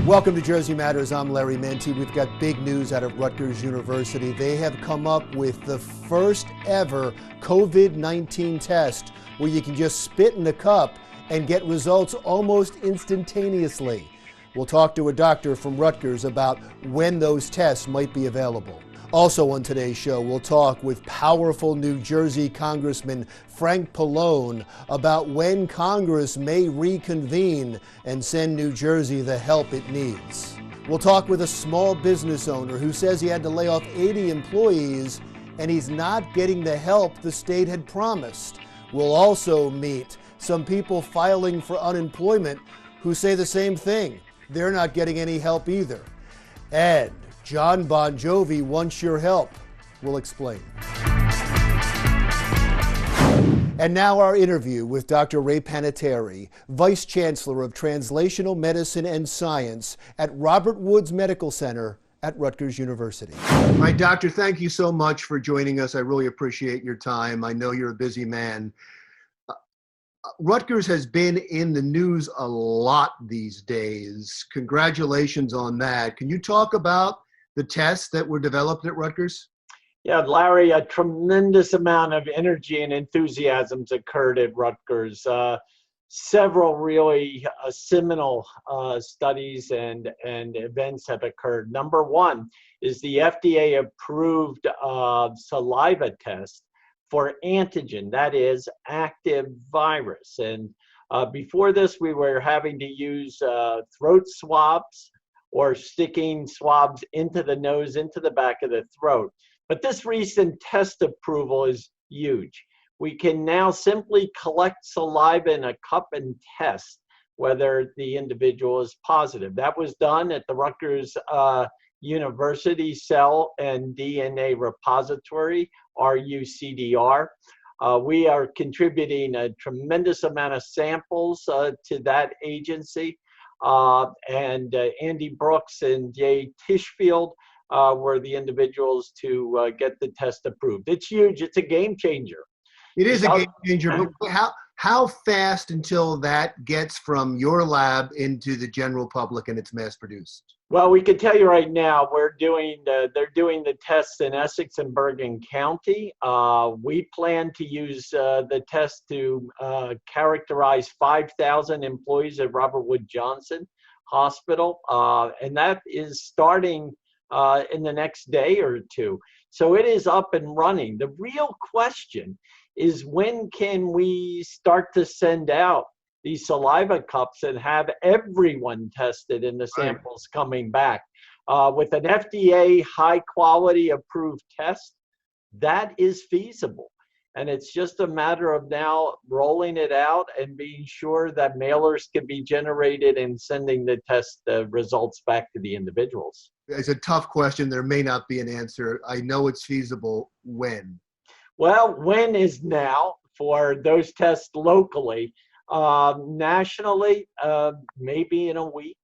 Welcome to Jersey Matters. I'm Larry Mendte. We've got big news out of Rutgers University. They have come up with the first ever COVID-19 test where you can just spit in a cup and get results almost instantaneously. We'll talk to a doctor from Rutgers about when those tests might be available. Also on today's show, we'll talk with powerful New Jersey Congressman Frank Pallone about when Congress may reconvene and send New Jersey the help it needs. We'll talk with a small business owner who says he had to lay off 80 employees and he's not getting the help the state had promised. We'll also meet some people filing for unemployment who say the same thing. They're not getting any help either. And John Bon Jovi wants your help. We'll explain. And now our interview with Dr. Reynold Panettieri, Vice Chancellor of Translational Medicine and Science at Robert Woods Medical Center at Rutgers University. All right, Doctor, thank you so much for joining us. I really appreciate your time. I know you're a busy man. Rutgers has been in the news a lot these days. Congratulations on that. Can you talk about the tests that were developed at Rutgers? Yeah, Larry, a tremendous amount of energy and enthusiasms occurred at Rutgers. Several really seminal studies and events have occurred. Number one is the FDA approved saliva test for antigen, that is active virus. And before this, we were having to use throat swabs or sticking swabs into the nose, into the back of the throat. But this recent test approval is huge. We can now simply collect saliva in a cup and test whether the individual is positive. That was done at the Rutgers University Cell and DNA Repository, RUCDR. We are contributing a tremendous amount of samples to that agency. And Andy Brooks and Jay Tishfield were the individuals to get the test approved. It's huge. It's a game changer. It is a game changer, but how fast until that gets from your lab into the general public and it's mass produced? Well, we can tell you right now, they're doing the tests in Essex and Bergen County. We plan to use the test to characterize 5,000 employees at Robert Wood Johnson Hospital, and that is starting in the next day or two. So it is up and running. The real question is, when can we start to send out these saliva cups and have everyone tested and the samples coming back? With an FDA high quality approved test, that is feasible. And it's just a matter of now rolling it out and being sure that mailers can be generated and sending the test results back to the individuals. It's a tough question. There may not be an answer. I know it's feasible. When? Well, when is now for those tests locally. Nationally, maybe in a week.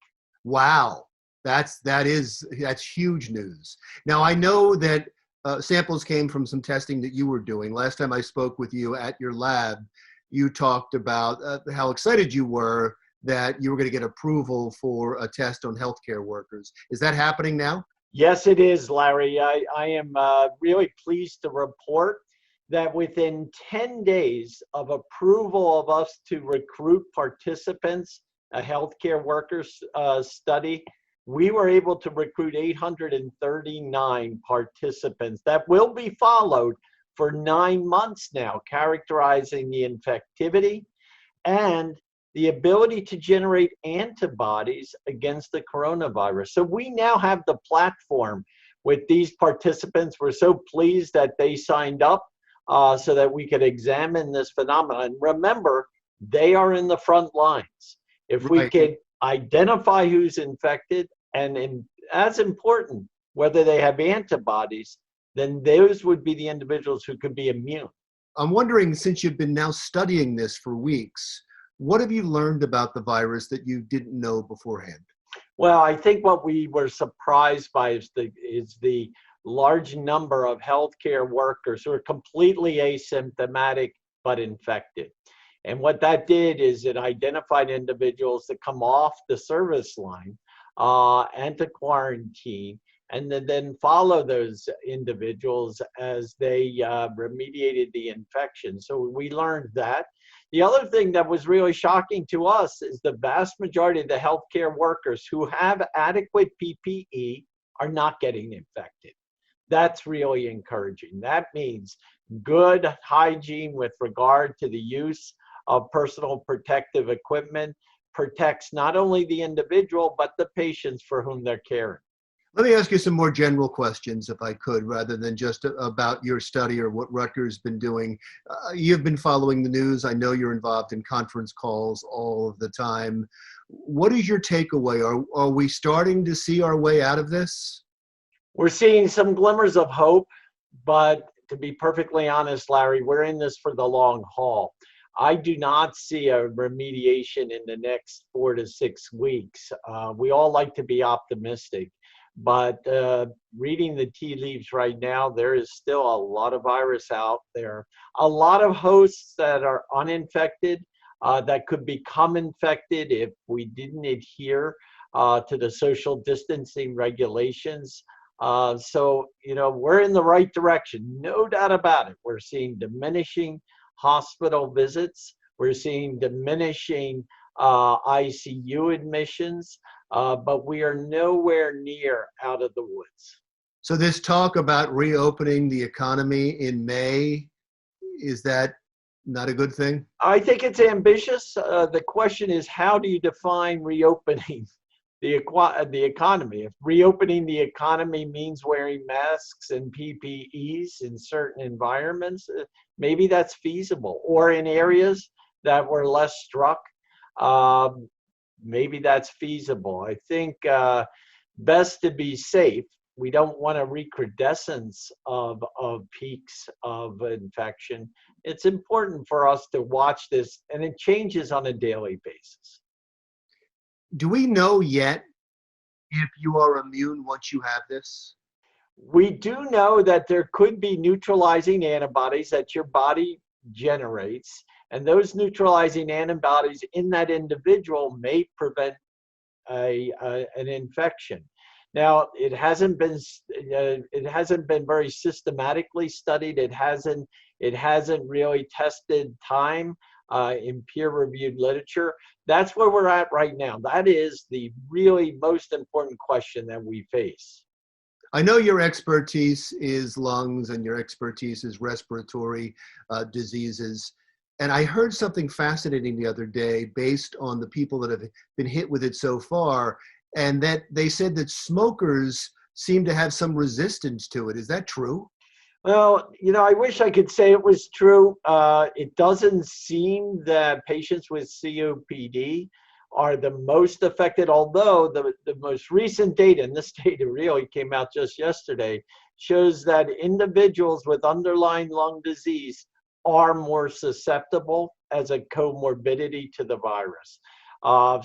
Wow, that's huge news. Now I know that samples came from some testing that you were doing. Last time I spoke with you at your lab, you talked about how excited you were that you were going to get approval for a test on healthcare workers. Is that happening now? Yes, it is, Larry. I am really pleased to report that within 10 days of approval of us to recruit participants, a healthcare workers study, we were able to recruit 839 participants that will be followed for 9 months now, characterizing the infectivity and the ability to generate antibodies against the coronavirus. So we now have the platform with these participants. We're so pleased that they signed up so that we could examine this phenomenon. Remember, they are in the front lines. If we could identify who's infected and as important, whether they have antibodies, then those would be the individuals who could be immune. I'm wondering, since you've been now studying this for weeks, what have you learned about the virus that you didn't know beforehand? Well, I think what we were surprised by is the large number of healthcare workers who are completely asymptomatic but infected. And what that did is it identified individuals that come off the service line and to quarantine, and then follow those individuals as they remediated the infection. So we learned that. The other thing that was really shocking to us is the vast majority of the healthcare workers who have adequate PPE are not getting infected. That's really encouraging. That means good hygiene with regard to the use of personal protective equipment protects not only the individual, but the patients for whom they're caring. Let me ask you some more general questions, if I could, rather than just about your study or what Rutgers has been doing. You've been following the news. I know you're involved in conference calls all of the time. What is your takeaway? Are we starting to see our way out of this? We're seeing some glimmers of hope, but to be perfectly honest, Larry, we're in this for the long haul. I do not see a remediation in the next 4 to 6 weeks. We all like to be optimistic, but reading the tea leaves right now, there is still a lot of virus out there. A lot of hosts that are uninfected that could become infected if we didn't adhere to the social distancing regulations. So, we're in the right direction, no doubt about it. We're seeing diminishing hospital visits. We're seeing diminishing ICU admissions, but we are nowhere near out of the woods. So this talk about reopening the economy in May, is that not a good thing? I think it's ambitious. The question is, how do you define reopening the economy? If reopening the economy means wearing masks and PPEs in certain environments, maybe that's feasible. Or in areas that were less struck, maybe that's feasible. I think best to be safe. We don't want a recrudescence of peaks of infection. It's important for us to watch this, and it changes on a daily basis. Do we know yet if you are immune once you have this? We do know that there could be neutralizing antibodies that your body generates, and those neutralizing antibodies in that individual may prevent an infection. Now, it hasn't been very systematically studied. It hasn't really tested time in peer-reviewed literature. That's where we're at right now. That is the really most important question that we face. I know your expertise is lungs and your expertise is respiratory diseases. And I heard something fascinating the other day based on the people that have been hit with it so far, and that they said that smokers seem to have some resistance to it. Is that true? Well, I wish I could say it was true. It doesn't seem that patients with COPD are the most affected, although the most recent data, and this data really came out just yesterday, shows that individuals with underlying lung disease are more susceptible as a comorbidity to the virus.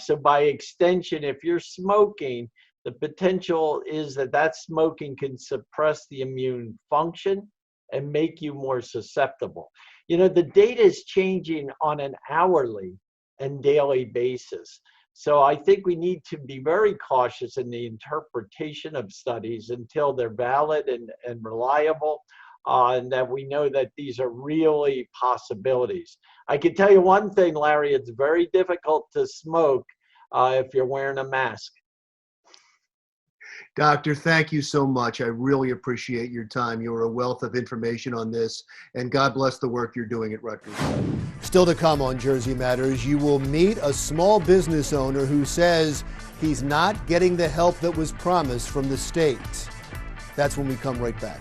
So by extension, if you're smoking, the potential is that smoking can suppress the immune function and make you more susceptible. The data is changing on an hourly and daily basis. So I think we need to be very cautious in the interpretation of studies until they're valid and reliable, and that we know that these are really possibilities. I can tell you one thing, Larry, it's very difficult to smoke if you're wearing a mask. Doctor, thank you so much. I really appreciate your time. You're a wealth of information on this, and God bless the work you're doing at Rutgers. Still to come on Jersey Matters, you will meet a small business owner who says he's not getting the help that was promised from the state. That's when we come right back.